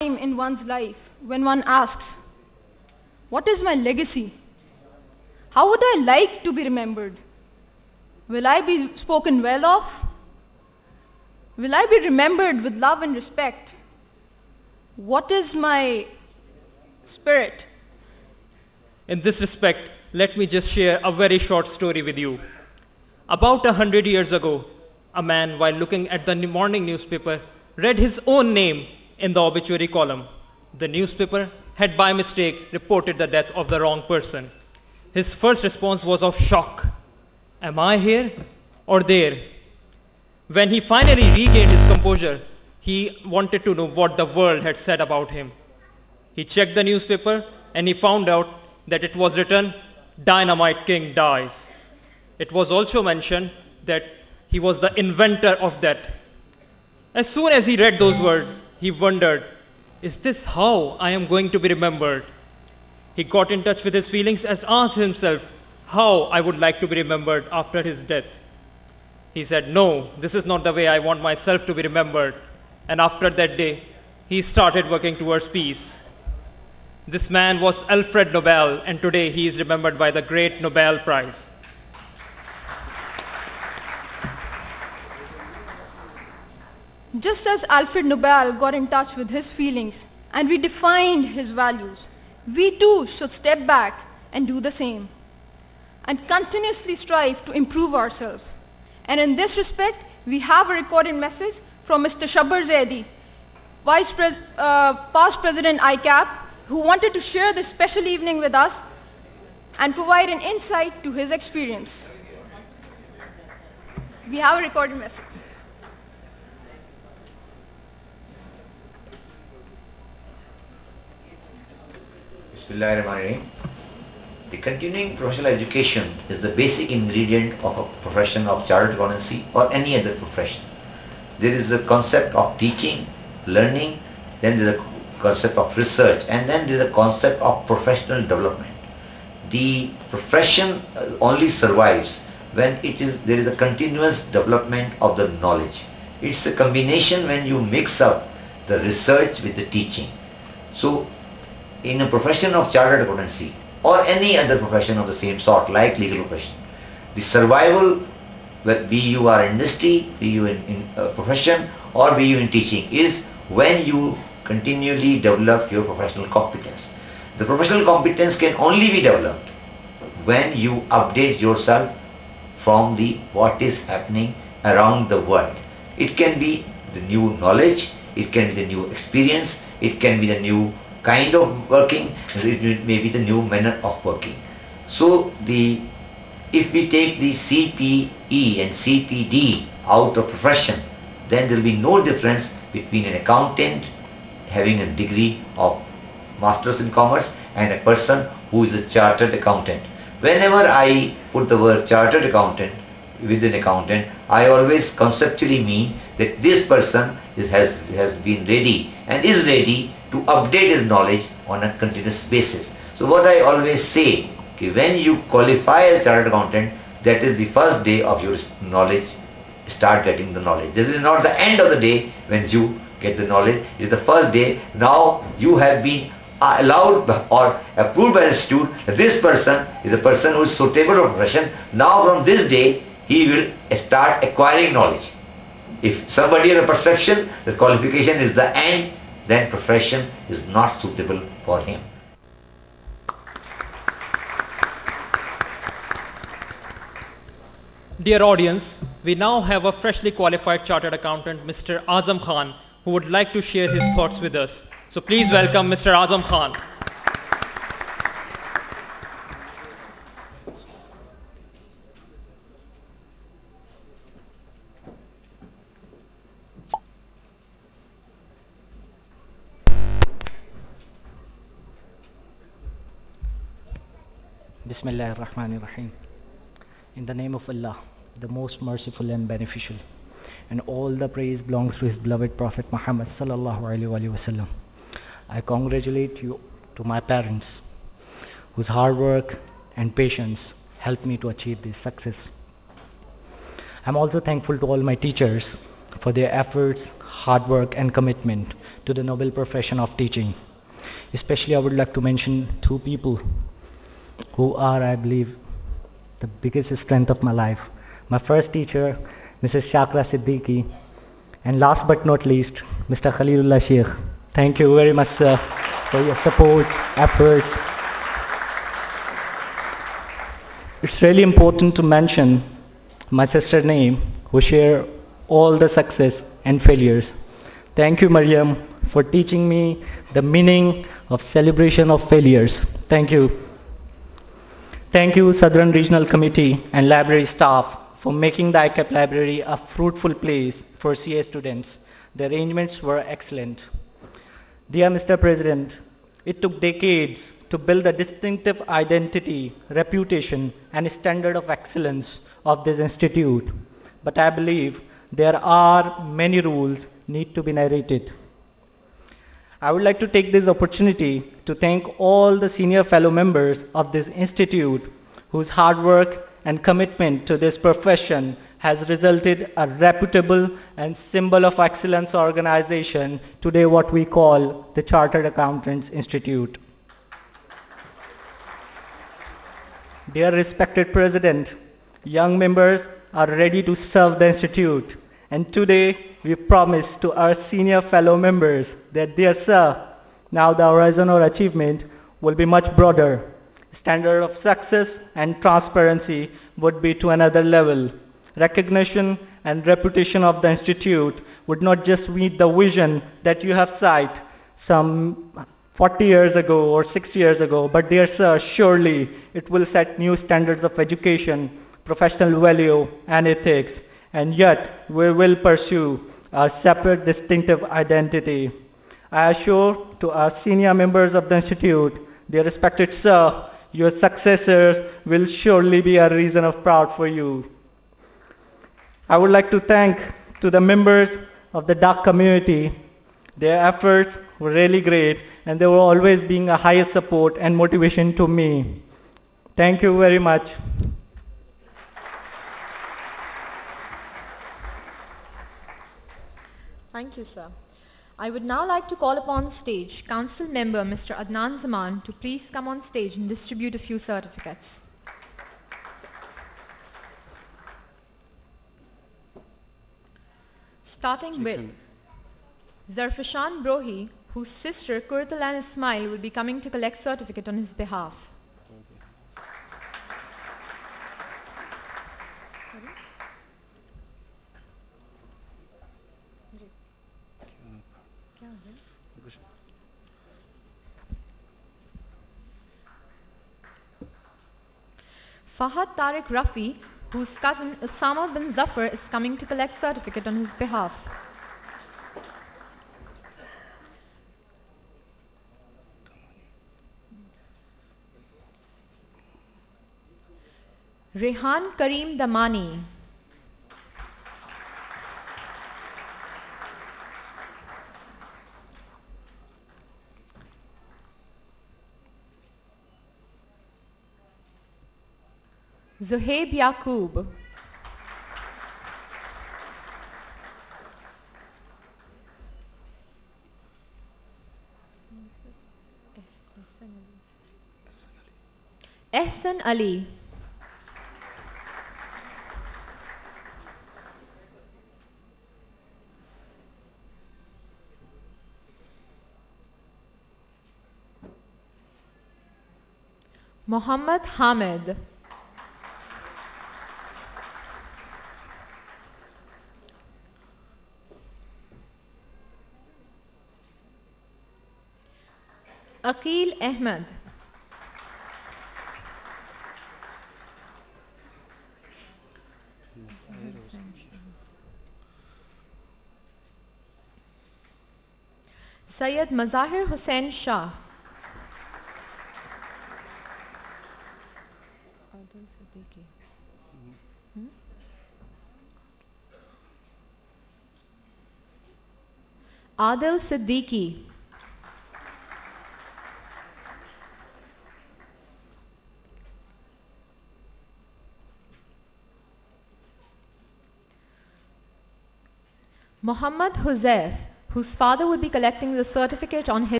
In one's life when one asks, what is my legacy? How would I like to be remembered? Will I be spoken well of? Will I be remembered with love and respect? What is my spirit? In this respect, let me just share a very short story with you. About 100 years ago, a man, while looking at the morning newspaper, read his own name in the obituary column. The newspaper had by mistake reported the death of the wrong person. His first response was of shock. Am I here or there? When he finally regained his composure, he wanted to know what the world had said about him. He checked the newspaper and he found out that it was written, "Dynamite King dies." It was also mentioned that he was the inventor of that. As soon as he read those words, he wondered, is this how I am going to be remembered? He got in touch with his feelings and asked himself how I would like to be remembered after his death. He said, no, this is not the way I want myself to be remembered. And after that day, he started working towards peace. This man was Alfred Nobel, and today he is remembered by the great Nobel Prize. Just as Alfred Nobel got in touch with his feelings and we defined his values, we too should step back and do the same and continuously strive to improve ourselves. And in this respect, we have a recorded message from Mr. Shabbar Zaidi, past President ICAP, who wanted to share this special evening with us and provide an insight to his experience. We have a recorded message. Bismillahirrahmanirrahim. The continuing professional education is the basic ingredient of a profession of chartered accountancy or any other profession. There is a concept of teaching, learning, then there is a concept of research, and then there is a concept of professional development. The profession only survives when there is a continuous development of the knowledge. It's a combination when you mix up the research with the teaching. So in a profession of chartered accountancy or any other profession of the same sort like legal profession, the survival, be you are in industry, be you in profession or be you in teaching, is when you continually develop your professional competence. The professional competence can only be developed when you update yourself from what is happening around the world. It can be the new knowledge, it can be the new experience, it can be the new kind of working, it may be the new manner of working. So if we take the CPE and CPD out of profession, then there will be no difference between an accountant having a degree of Masters in Commerce and a person who is a chartered accountant. Whenever I put the word chartered accountant with an accountant, I always conceptually mean that this person has been ready and is ready to update his knowledge on a continuous basis. So what I always say, when you qualify as a chartered accountant, that is the first day of your knowledge, start getting the knowledge. This is not the end of the day when you get the knowledge, it is the first day. Now you have been allowed or approved by the institute that this person is a person who is suitable for profession. Now from this day, he will start acquiring knowledge. If somebody has a perception that qualification is the end, then profession is not suitable for him. Dear audience, we now have a freshly qualified chartered accountant, Mr. Azam Khan, who would like to share his thoughts with us. So please welcome Mr. Azam Khan. Bismillah ar-Rahman ar-Rahim. In the name of Allah, the most merciful and beneficial, and all the praise belongs to his beloved Prophet Muhammad sallallahu alaihi wasallam. I congratulate you to my parents, whose hard work and patience helped me to achieve this success. I'm also thankful to all my teachers for their efforts, hard work and commitment to the noble profession of teaching. Especially I would like to mention two people who are, I believe, the biggest strength of my life. My first teacher, Mrs. Shakra Siddiqui, and last but not least, Mr. Khalilullah Sheikh. Thank you very much, sir, for your support, efforts. It's really important to mention my sister's name, who share all the success and failures. Thank you, Mariam, for teaching me the meaning of celebration of failures. Thank you. Thank you, Southern Regional Committee and library staff, for making the ICAP library a fruitful place for CA students. The arrangements were excellent. Dear Mr. President, it took decades to build a distinctive identity, reputation, and standard of excellence of this institute. But I believe there are many rules need to be narrated. I would like to take this opportunity to thank all the senior fellow members of this institute whose hard work and commitment to this profession has resulted a reputable and symbol of excellence organization, today what we call the Chartered Accountants Institute. Dear respected President, young members are ready to serve the institute, and today we promise to our senior fellow members that, dear sir, now the horizon or achievement will be much broader. Standard of success and transparency would be to another level. Recognition and reputation of the institute would not just meet the vision that you have set some 40 years ago or 60 years ago, but dear sir, surely it will set new standards of education, professional value and ethics, and yet we will pursue our separate distinctive identity. I assure to our senior members of the institute, dear respected sir, your successors will surely be a reason of pride for you. I would like to thank to the members of the DAC community. Their efforts were really great, and they were always being a highest support and motivation to me. Thank you very much. Thank you, sir. I would now like to call upon the stage Council Member Mr. Adnan Zaman to please come on stage and distribute a few certificates. Starting with Zarfashan Brohi, whose sister Kurtalan Ismail will be coming to collect certificate on his behalf. Fahad Tariq Rafi, whose cousin Osama bin Zafar is coming to collect certificate on his behalf. Rehan Karim Damani. Zuhaib Yaqub. Ehsan Ali. Muhammad Hamid. Aqil Ahmed. Syed Mazahir Hussain Shah. Adil Siddiqui. Muhammad Huzaif, whose father would be collecting the certificate on his